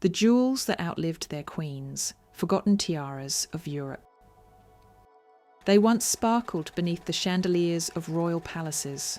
the jewels that outlived their queens, forgotten tiaras of Europe. They once sparkled beneath the chandeliers of royal palaces.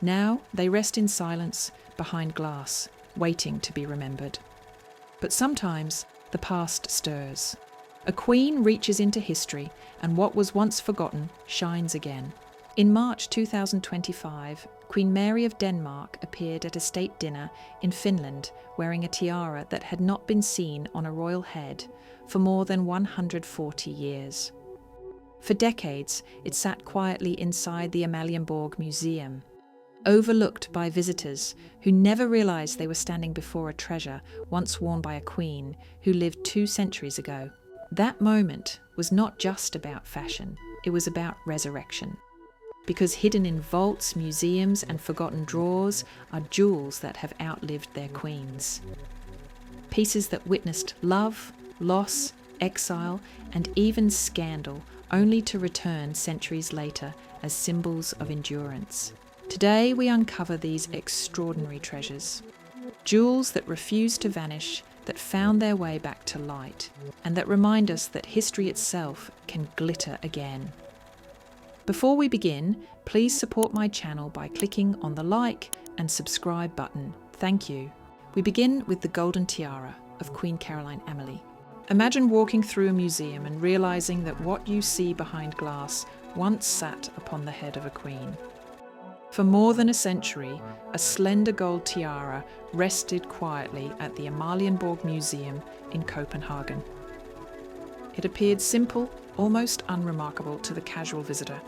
Now they rest in silence behind glass, waiting to be remembered. But sometimes the past stirs. A queen reaches into history, and what was once forgotten shines again. In March 2025, Queen Mary of Denmark appeared at a state dinner in Finland wearing a tiara that had not been seen on a royal head for more than 140 years. For decades, it sat quietly inside the Amalienborg Museum, overlooked by visitors who never realised they were standing before a treasure once worn by a queen who lived 2 centuries ago. That moment was not just about fashion, it was about resurrection. Because hidden in vaults, museums and forgotten drawers are jewels that have outlived their queens. Pieces that witnessed love, loss, exile and even scandal, only to return centuries later as symbols of endurance. Today we uncover these extraordinary treasures. Jewels that refuse to vanish, that found their way back to light, and that remind us that history itself can glitter again. Before we begin, please support my channel by clicking on the like and subscribe button. Thank you. We begin with the golden tiara of Queen Caroline Amalie. Imagine walking through a museum and realising that what you see behind glass once sat upon the head of a queen. For more than a century, a slender gold tiara rested quietly at the Amalienborg Museum in Copenhagen. It appeared simple, almost unremarkable to the casual visitor.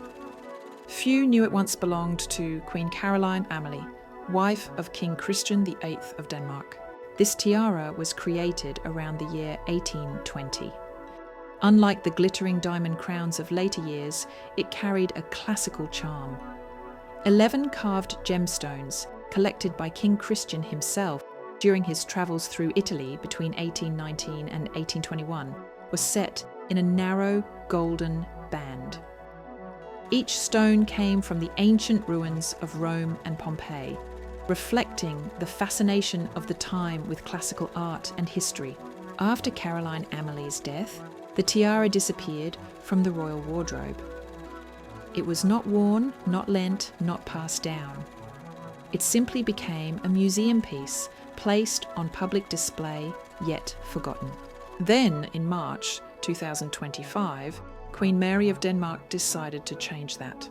Few knew it once belonged to Queen Caroline Amalie, wife of King Christian VIII of Denmark. This tiara was created around the year 1820. Unlike the glittering diamond crowns of later years, it carried a classical charm. 11 carved gemstones, collected by King Christian himself during his travels through Italy between 1819 and 1821, were set in a narrow golden band. Each stone came from the ancient ruins of Rome and Pompeii, reflecting the fascination of the time with classical art and history. After Caroline Amalie's death, the tiara disappeared from the royal wardrobe. It was not worn, not lent, not passed down. It simply became a museum piece, placed on public display, yet forgotten. Then, in March 2025, Queen Mary of Denmark decided to change that.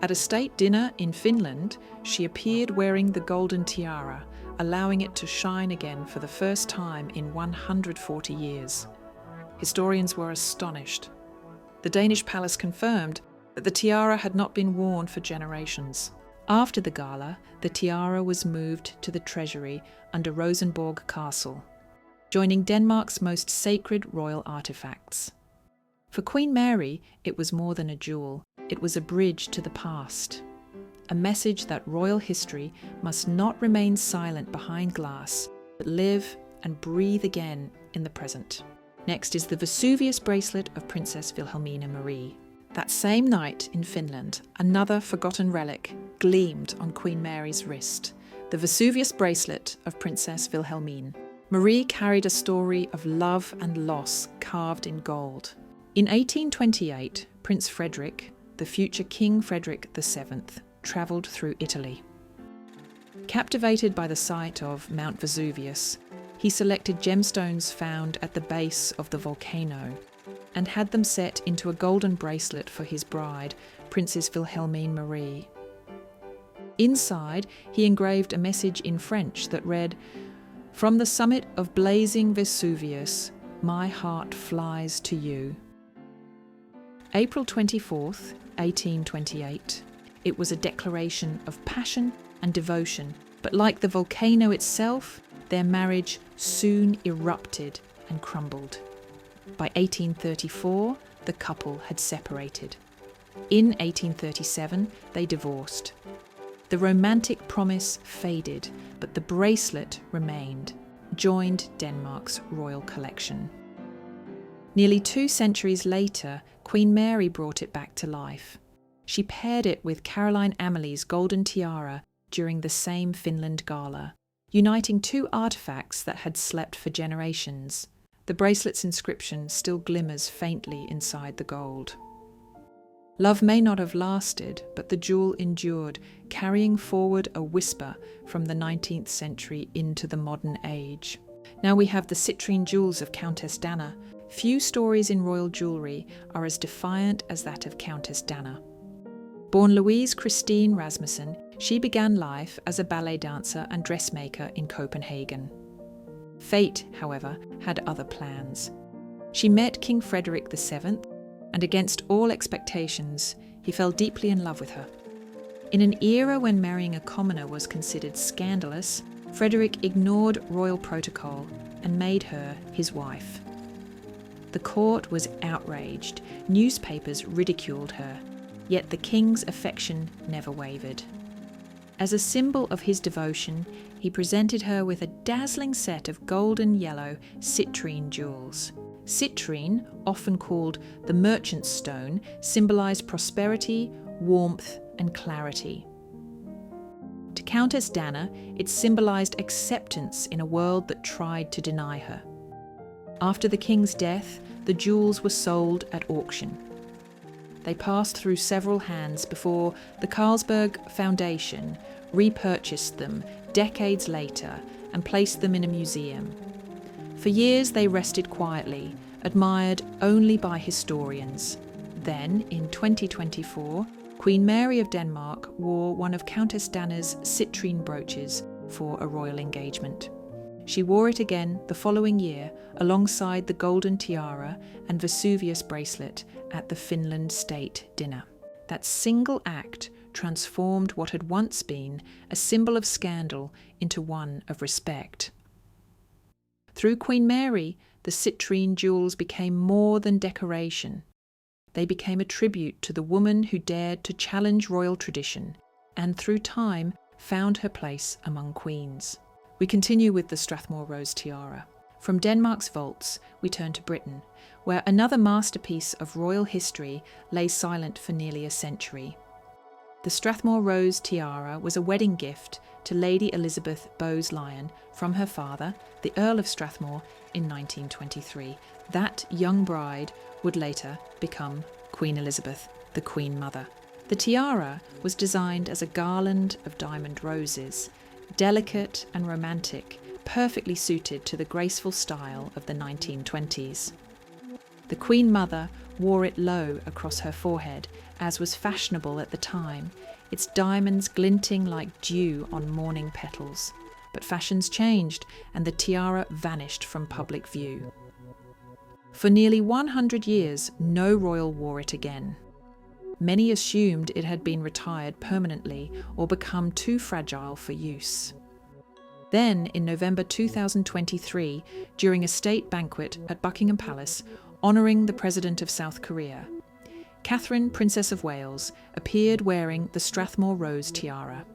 At a state dinner in Finland, she appeared wearing the golden tiara, allowing it to shine again for the first time in 140 years. Historians were astonished. The Danish palace confirmed that the tiara had not been worn for generations. After the gala, the tiara was moved to the treasury under Rosenborg Castle, joining Denmark's most sacred royal artefacts. For Queen Mary, it was more than a jewel. It was a bridge to the past, a message that royal history must not remain silent behind glass, but live and breathe again in the present. Next is the Vesuvius bracelet of Princess Wilhelmina Marie. That same night in Finland, another forgotten relic gleamed on Queen Mary's wrist, the Vesuvius bracelet of Princess Wilhelmine. Marie carried a story of love and loss carved in gold. In 1828, Prince Frederick, the future King Frederick VII, travelled through Italy. Captivated by the sight of Mount Vesuvius, he selected gemstones found at the base of the volcano and had them set into a golden bracelet for his bride, Princess Wilhelmine Marie. Inside, he engraved a message in French that read, "From the summit of blazing Vesuvius, my heart flies to you." April 24th, 1828. It was a declaration of passion and devotion, but like the volcano itself, their marriage soon erupted and crumbled. By 1834, the couple had separated. In 1837, they divorced. The romantic promise faded, but the bracelet remained, joined Denmark's royal collection. Nearly 2 centuries later, Queen Mary brought it back to life. She paired it with Caroline Amalie's golden tiara during the same Finland gala. uniting two artefacts that had slept for generations. The bracelet's inscription still glimmers faintly inside the gold. Love may not have lasted, but the jewel endured, carrying forward a whisper from the 19th century into the modern age. Now we have the citrine jewels of Countess Danner. Few stories in royal jewellery are as defiant as that of Countess Danner. Born Louise Christine Rasmussen, she began life as a ballet dancer and dressmaker in Copenhagen. Fate, however, had other plans. She met King Frederick VII, and against all expectations, he fell deeply in love with her. In an era when marrying a commoner was considered scandalous, Frederick ignored royal protocol and made her his wife. The court was outraged. Newspapers ridiculed her, yet the king's affection never wavered. As a symbol of his devotion, he presented her with a dazzling set of golden yellow citrine jewels. Citrine, often called the merchant's stone, symbolised prosperity, warmth, and clarity. To Countess Danner, it symbolised acceptance in a world that tried to deny her. After the king's death, the jewels were sold at auction. They passed through several hands before the Carlsberg Foundation repurchased them decades later and placed them in a museum. For years they rested quietly, admired only by historians. Then, in 2024, Queen Mary of Denmark wore one of Countess Danner's citrine brooches for a royal engagement. She wore it again the following year alongside the golden tiara and Vesuvius bracelet at the Finland state dinner. That single act transformed what had once been a symbol of scandal into one of respect. Through Queen Mary, the citrine jewels became more than decoration. They became a tribute to the woman who dared to challenge royal tradition, and through time found her place among queens. We continue with the Strathmore Rose tiara. From Denmark's vaults, we turn to Britain, where another masterpiece of royal history lay silent for nearly a century. The Strathmore Rose tiara was a wedding gift to Lady Elizabeth Bowes-Lyon from her father, the Earl of Strathmore, in 1923. That young bride would later become Queen Elizabeth, the Queen Mother. The tiara was designed as a garland of diamond roses, delicate and romantic, perfectly suited to the graceful style of the 1920s. The Queen Mother wore it low across her forehead, as was fashionable at the time, its diamonds glinting like dew on morning petals. But fashions changed, and the tiara vanished from public view. For nearly 100 years, no royal wore it again. Many assumed it had been retired permanently or become too fragile for use. Then, in November 2023, during a state banquet at Buckingham Palace, honouring the President of South Korea, Catherine, Princess of Wales, appeared wearing the Strathmore Rose tiara.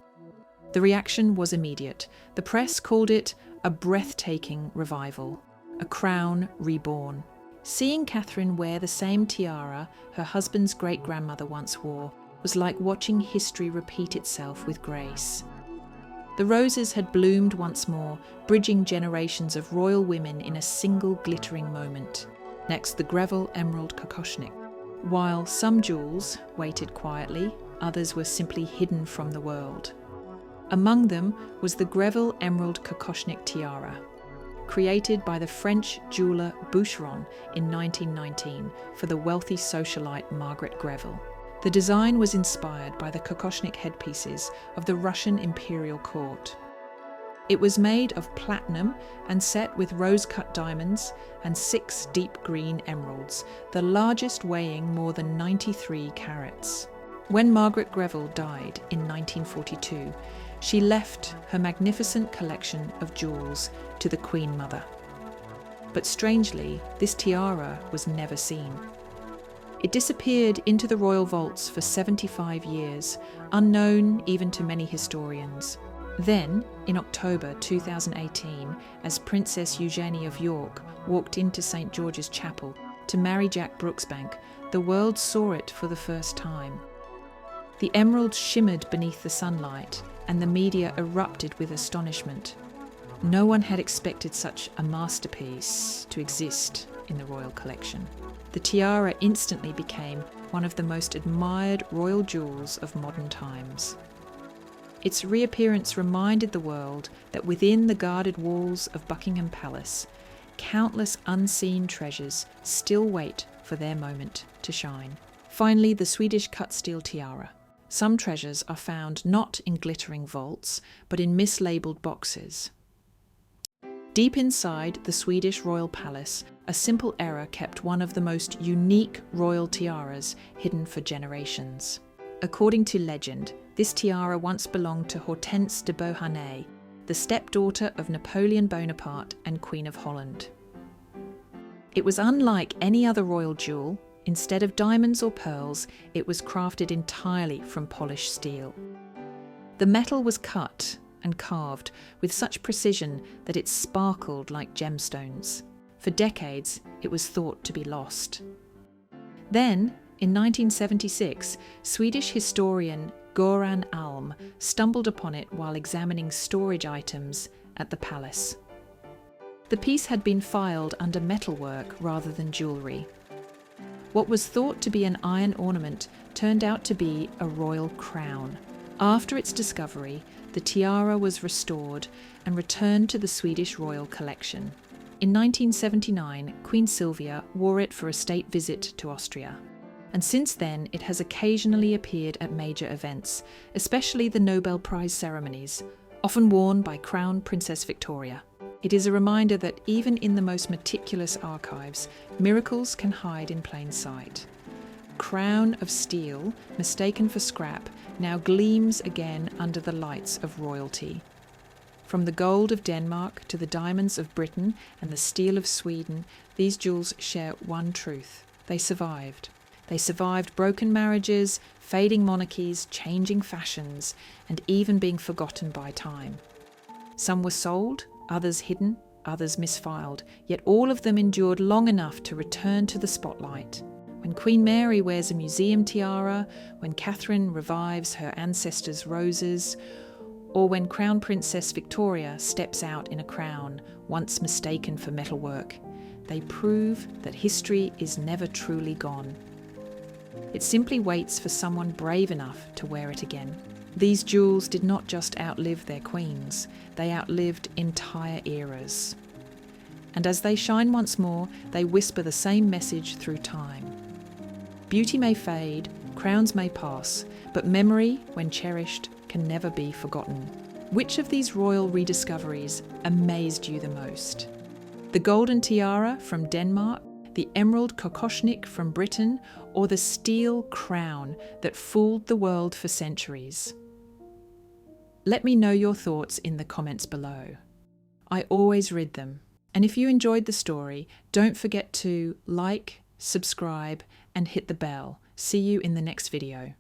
The reaction was immediate. The press called it a breathtaking revival, a crown reborn. Seeing Catherine wear the same tiara her husband's great-grandmother once wore was like watching history repeat itself with grace. The roses had bloomed once more, bridging generations of royal women in a single glittering moment. Next, the Greville emerald Kokoshnik. While some jewels waited quietly, others were simply hidden from the world. Among them was the Greville emerald Kokoshnik tiara, created by the French jeweller Boucheron in 1919 for the wealthy socialite Margaret Greville. The design was inspired by the Kokoshnik headpieces of the Russian imperial court. It was made of platinum and set with rose-cut diamonds and 6 deep green emeralds, the largest weighing more than 93 carats. When Margaret Greville died in 1942, she left her magnificent collection of jewels to the Queen Mother. But strangely, this tiara was never seen. It disappeared into the royal vaults for 75 years, unknown even to many historians. Then, in October 2018, as Princess Eugenie of York walked into St. George's Chapel to marry Jack Brooksbank, the world saw it for the first time. The emerald shimmered beneath the sunlight, and the media erupted with astonishment. No one had expected such a masterpiece to exist in the royal collection. The tiara instantly became one of the most admired royal jewels of modern times. Its reappearance reminded the world that within the guarded walls of Buckingham Palace, countless unseen treasures still wait for their moment to shine. Finally, the Swedish cut steel tiara. Some treasures are found not in glittering vaults, but in mislabeled boxes. Deep inside the Swedish royal palace, a simple error kept one of the most unique royal tiaras hidden for generations. According to legend, this tiara once belonged to Hortense de Beauharnais, the stepdaughter of Napoleon Bonaparte and Queen of Holland. It was unlike any other royal jewel. Instead of diamonds or pearls, it was crafted entirely from polished steel. The metal was cut and carved with such precision that it sparkled like gemstones. For decades, it was thought to be lost. Then, in 1976, Swedish historian Göran Alm stumbled upon it while examining storage items at the palace. The piece had been filed under metalwork rather than jewellery. What was thought to be an iron ornament turned out to be a royal crown. After its discovery, the tiara was restored and returned to the Swedish royal collection. In 1979, Queen Sylvia wore it for a state visit to Austria. And since then, it has occasionally appeared at major events, especially the Nobel Prize ceremonies, often worn by Crown Princess Victoria. It is a reminder that even in the most meticulous archives, miracles can hide in plain sight. Crown of steel, mistaken for scrap, now gleams again under the lights of royalty. From the gold of Denmark to the diamonds of Britain and the steel of Sweden, these jewels share one truth: they survived. They survived broken marriages, fading monarchies, changing fashions, and even being forgotten by time. Some were sold, others hidden, others misfiled, yet all of them endured long enough to return to the spotlight. When Queen Mary wears a museum tiara, when Catherine revives her ancestors' roses, or when Crown Princess Victoria steps out in a crown once mistaken for metalwork, they prove that history is never truly gone. It simply waits for someone brave enough to wear it again. These jewels did not just outlive their queens, they outlived entire eras. And as they shine once more, they whisper the same message through time. Beauty may fade, crowns may pass, but memory, when cherished, can never be forgotten. Which of these royal rediscoveries amazed you the most? The golden tiara from Denmark, the emerald Kokoshnik from Britain, or the steel crown that fooled the world for centuries? Let me know your thoughts in the comments below. I always read them. And if you enjoyed the story, don't forget to like, subscribe, and hit the bell. See you in the next video.